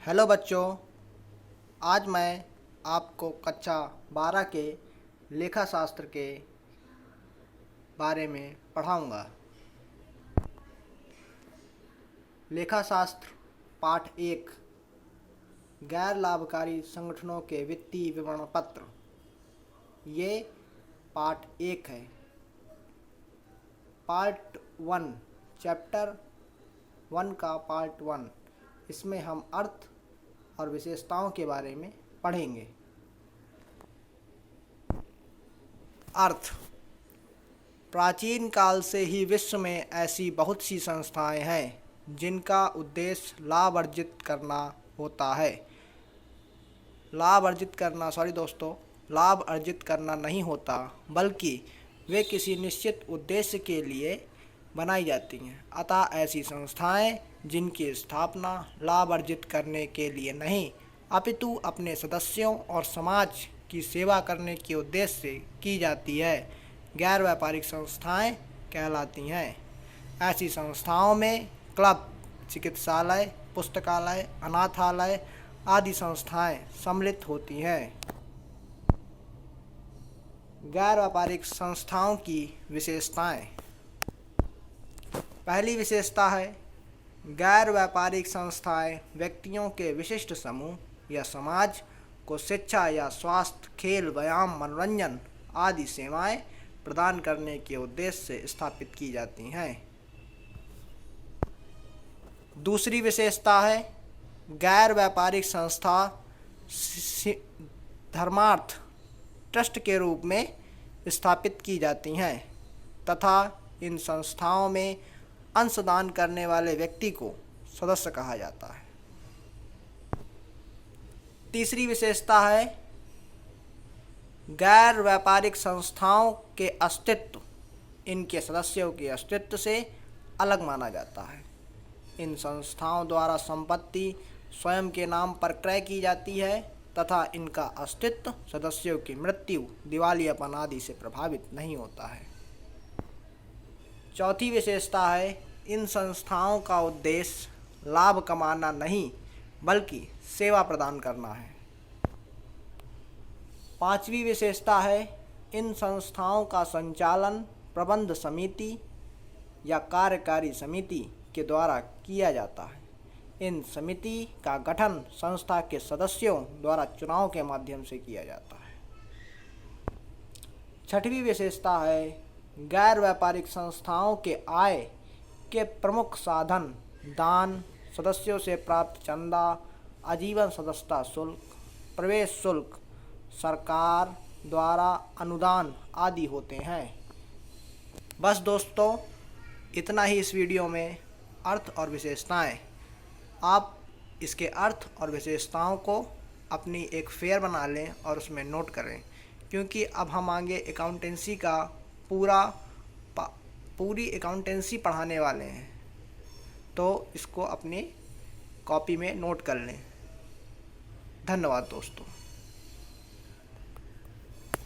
Hello बच्चों, आज मैं आपको कक्षा 12 के लेखा शास्त्र के बारे में पढ़ाऊंगा। लेखा शास्त्र पाठ 1 गैर लाभकारी संगठनों के वित्तीय विवरण पत्र, ये पाठ 1 है। पार्ट 1 चैप्टर 1 का पार्ट 1, इसमें हम अर्थ और विशेषताओं के बारे में पढ़ेंगे। अर्थ। प्राचीन काल से ही विश्व में ऐसी बहुत सी संस्थाएं हैं जिनका उद्देश्य लाभ अर्जित करना होता है। लाभ अर्जित करना नहीं होता, बल्कि वे किसी निश्चित उद्देश्य के लिए बनाई जाती हैं। अतः ऐसी संस्थाएं जिनकी स्थापना लाभ अर्जित करने के लिए नहीं, अपितु अपने सदस्यों और समाज की सेवा करने के उद्देश्य से की जाती है, गैर व्यापारिक संस्थाएं कहलाती हैं। ऐसी संस्थाओं में क्लब, चिकित्सालय, पुस्तकालय, अनाथालय आदि संस्थाएं सम्मिलित होती हैं। गैर व्यापारिक संस्थाओं की विशेषताएं। पहली विशेषता है, गैर व्यापारिक संस्थाएं व्यक्तियों के विशिष्ट समूह या समाज को शिक्षा या स्वास्थ्य, खेल, व्यायाम, मनोरंजन आदि सेवाएं प्रदान करने के उद्देश्य से स्थापित की जाती हैं। दूसरी विशेषता है, गैर व्यापारिक संस्था धर्मार्थ ट्रस्ट के रूप में स्थापित की जाती हैं तथा इन संस्थाओं में अंशदान करने वाले व्यक्ति को सदस्य कहा जाता है। तीसरी विशेषता है, गैर व्यापारिक संस्थाओं के अस्तित्व इनके सदस्यों के अस्तित्व से अलग माना जाता है। इन संस्थाओं द्वारा संपत्ति स्वयं के नाम पर क्रय की जाती है तथा इनका अस्तित्व सदस्यों की मृत्यु, दिवालियापन आदि से प्रभावित नहीं होता है। चौथी विशेषता है, इन संस्थाओं का उद्देश्य लाभ कमाना नहीं, बल्कि सेवा प्रदान करना है। पांचवी विशेषता है, इन संस्थाओं का संचालन प्रबंध समिति या कार्यकारी समिति के द्वारा किया जाता है। इन समिति का गठन संस्था के सदस्यों द्वारा चुनाव के माध्यम से किया जाता है। छठवीं विशेषता है, गैर व्यापारिक संस्थाओं के आय के प्रमुख साधन दान, सदस्यों से प्राप्त चंदा, आजीवन सदस्यता शुल्क, प्रवेश शुल्क, सरकार द्वारा अनुदान आदि होते हैं। बस दोस्तों, इतना ही इस वीडियो में अर्थ और विशेषताएं। आप इसके अर्थ और विशेषताओं को अपनी एक फेयर बना लें और उसमें नोट करें, क्योंकि अब हम आगे अकाउंटेंसी का पूरी अकाउंटेंसी पढ़ाने वाले हैं, तो इसको अपनी कॉपी में नोट कर लें। धन्यवाद दोस्तों।